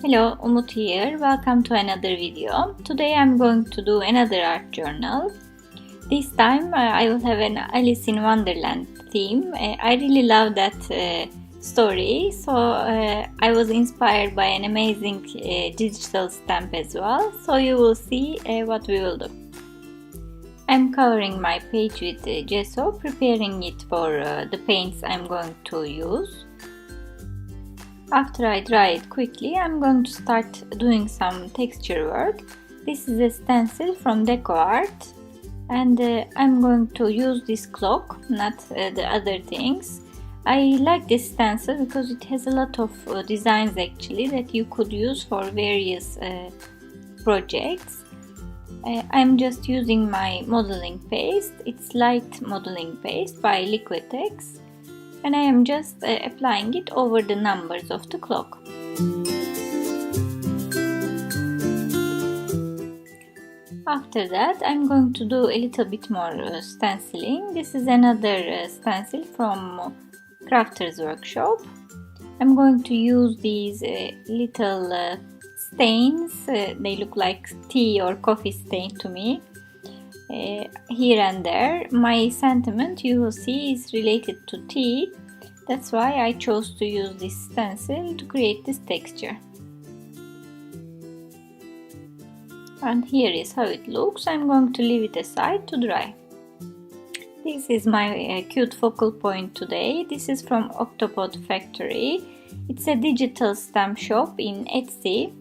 Hello, Umut here. Welcome to another video. Today I'm going to do another art journal. This time I will have an Alice in Wonderland theme. I really love that story, so I was inspired by an amazing digital stamp as well. So you will see what we will do. I'm covering my page with gesso, preparing it for the paints I'm going to use. After I dry it quickly, I'm going to start doing some texture work. This is a stencil from DecoArt, and I'm going to use this clock, not the other things. I like this stencil because it has a lot of designs actually that you could use for various projects. I'm just using my modeling paste. It's light modeling paste by Liquitex. And I am just applying it over the numbers of the clock. After that, I'm going to do a little bit more stenciling. This is another stencil from Crafter's Workshop. I'm going to use these little stains. They look like tea or coffee stain to me. Here and there. My sentiment, you will see, is related to tea. That's why I chose to use this stencil to create this texture. And here is how it looks. I'm going to leave it aside to dry. This is my cute focal point today. This is from Octopode Factory. It's a digital stamp shop in Etsy.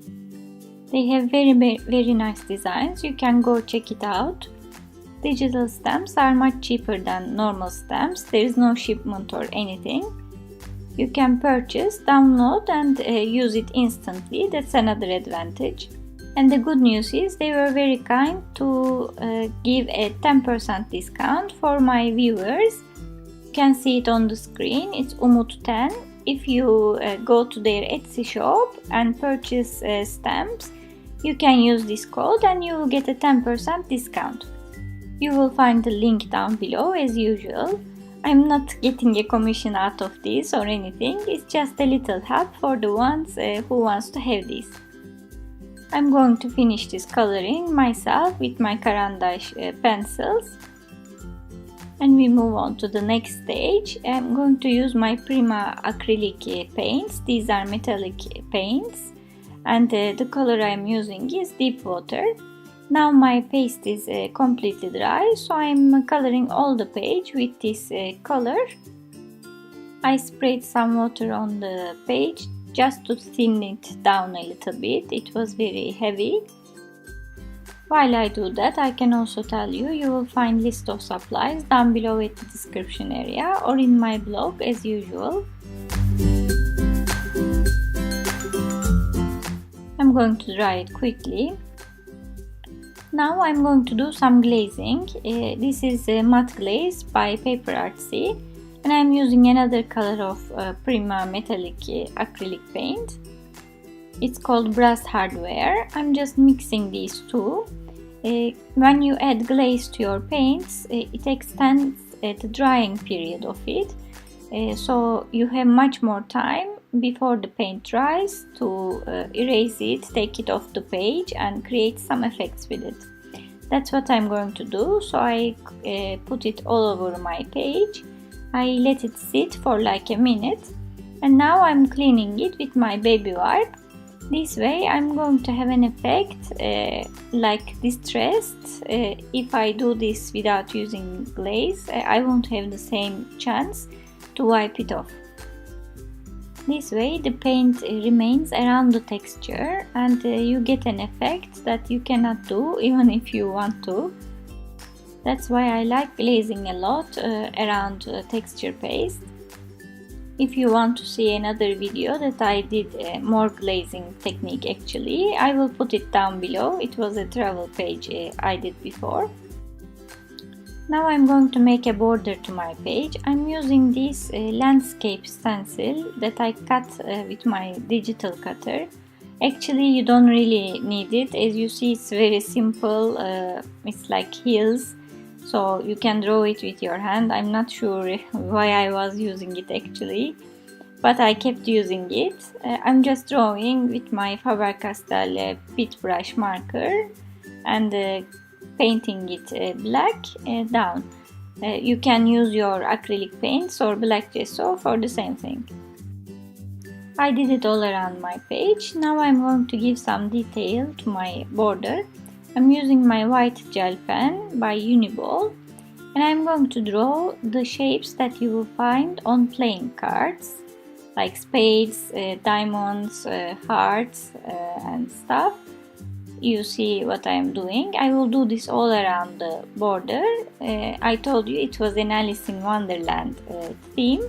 They have very nice designs. You can go check it out. Digital stamps are much cheaper than normal stamps. There is no shipment or anything. You can purchase, download and use it instantly. That's another advantage. And the good news is they were very kind to give a 10% discount for my viewers. You can see it on the screen. It's Umut10. If you go to their Etsy shop and purchase stamps, you can use this code and you will get a 10% discount. You will find the link down below as usual. I'm not getting a commission out of this or anything. It's just a little help for the ones who wants to have this. I'm going to finish this coloring myself with my Carandash pencils. And we move on to the next stage. I'm going to use my Prima acrylic paints. These are metallic paints. And the color I'm using is Deep Water. Now my paste is completely dry, so I'm coloring all the page with this color. I sprayed some water on the page just to thin it down a little bit. It was very heavy. While I do that, I can also tell you, you will find list of supplies down below at the description area or in my blog as usual. I'm going to dry it quickly. Now I'm going to do some glazing. This is matte glaze by Paper Artsy, and I'm using another color of Prima metallic acrylic paint. It's called Brass Hardware. I'm just mixing these two. When you add glaze to your paints, it extends the drying period of it, so you have much more time before the paint dries to erase it, take it off the page and create some effects with it. That's what I'm going to do. So I put it all over my page. I let it sit for like a minute, and now I'm cleaning it with my baby wipe. This way I'm going to have an effect like distressed. If I do this without using glaze, I won't have the same chance to wipe it off. This way the paint remains around the texture and you get an effect that you cannot do even if you want to. That's why I like glazing a lot around texture paste. If you want to see another video that I did more glazing technique actually, I will put it down below. It was a travel page I did before. Now I'm going to make a border to my page. I'm using this landscape stencil that I cut with my digital cutter. Actually, you don't really need it. As you see, it's very simple. It's like hills so you can draw it with your hand. I'm not sure why I was using it actually, but I kept using it. I'm just drawing with my Faber-Castell pit brush marker and painting it black down. You can use your acrylic paints or black gesso for the same thing. I did it all around my page. Now I'm going to give some detail to my border. I'm using my white gel pen by Uniball, and I'm going to draw the shapes that you will find on playing cards, like spades, diamonds, hearts, and stuff. You see what I'm doing. I will do this all around the border. I told you it was an Alice in Wonderland theme.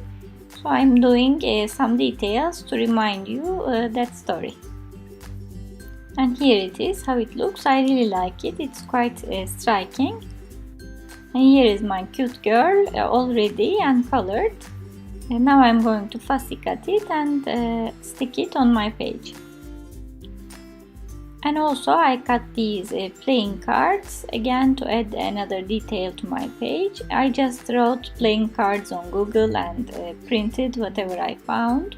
So I'm doing some details to remind you that story. And here it is, how it looks. I really like it. It's quite striking. And here is my cute girl all ready and colored. And now I'm going to fussy cut it and stick it on my page. And also I cut these playing cards again to add another detail to my page. I just wrote playing cards on Google and printed whatever I found.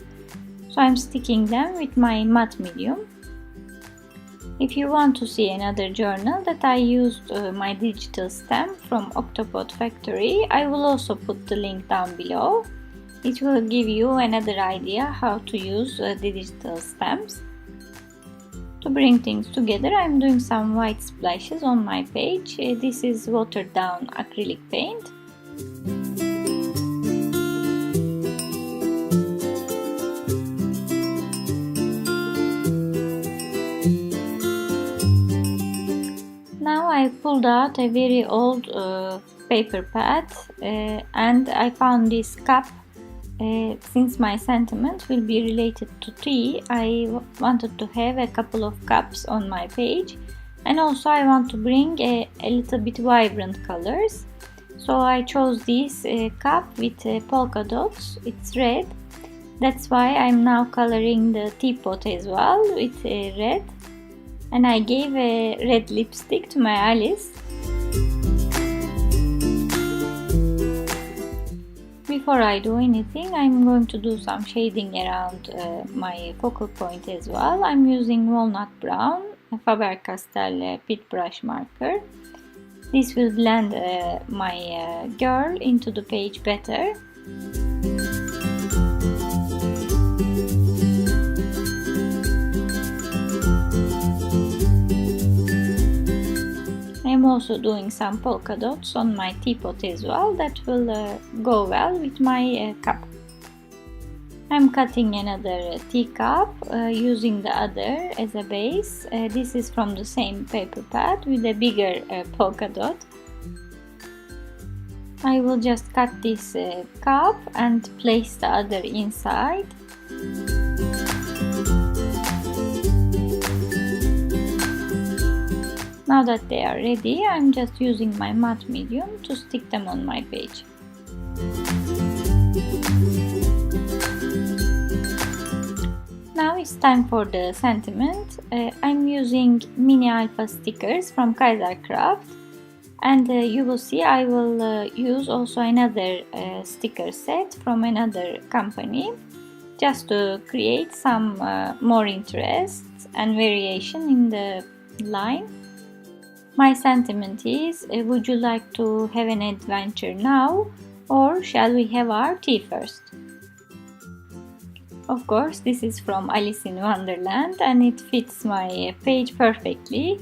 So I'm sticking them with my matte medium. If you want to see another journal that I used my digital stamp from Octopode Factory, I will also put the link down below. It will give you another idea how to use the digital stamps. To bring things together, I'm doing some white splashes on my page. This is watered down acrylic paint. Now I pulled out a very old paper pad and I found this cup. Since my sentiment will be related to tea, I wanted to have a couple of cups on my page, and also I want to bring a little bit vibrant colors. So I chose this cup with polka dots. It's red. That's why I'm now coloring the teapot as well with red. And I gave a red lipstick to my Alice. Before I do anything, I'm going to do some shading around my focal point as well. I'm using walnut brown, a Faber-Castell pit brush marker. This will blend my girl into the page better. I'm also doing some polka dots on my teapot as well. That will go well with my cup. I'm cutting another teacup using the other as a base. This is from the same paper pad with a bigger polka dot. I will just cut this cup and place the other inside. Now that they are ready, I'm just using my matte medium to stick them on my page. Now it's time for the sentiment. I'm using mini alpha stickers from Kaisercraft, and you will see I will use also another sticker set from another company just to create some more interest and variation in the line. My sentiment is, would you like to have an adventure now, or shall we have our tea first? Of course, this is from Alice in Wonderland and it fits my page perfectly.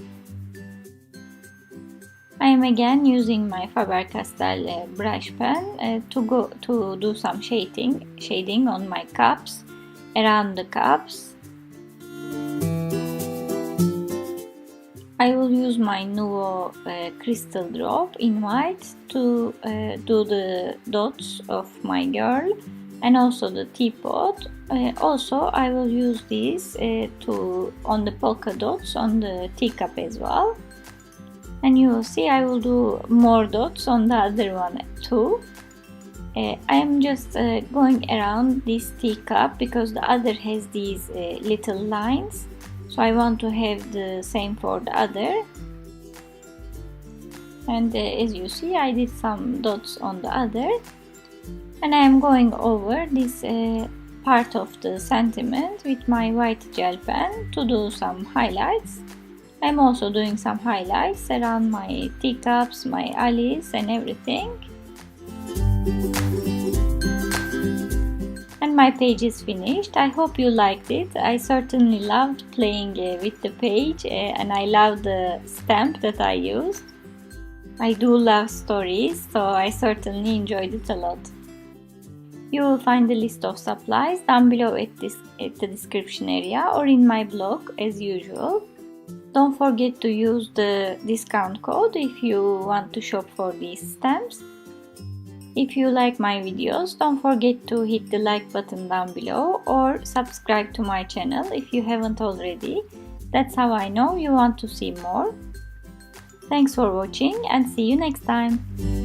I am again using my Faber-Castell brush pen to do some shading on my cups, around the cups. I will use my Nuvo crystal drop in white to do the dots of my girl and also the teapot. Also I will use this on the polka dots on the teacup as well. And you will see I will do more dots on the other one too. I am just going around this teacup because the other has these little lines. So I want to have the same for the other. and as you see, I did some dots on the other, and I am going over this part of the sentiment with my white gel pen to do some highlights. I'm also doing some highlights around my teacups, my alleys and everything. And my page is finished. I hope you liked it. I certainly loved playing with the page and I love the stamp that I used. I do love stories, so I certainly enjoyed it a lot. You will find the list of supplies down below at the description area or in my blog as usual. Don't forget to use the discount code if you want to shop for these stamps. If you like my videos, don't forget to hit the like button down below or subscribe to my channel if you haven't already. That's how I know you want to see more. Thanks for watching and see you next time.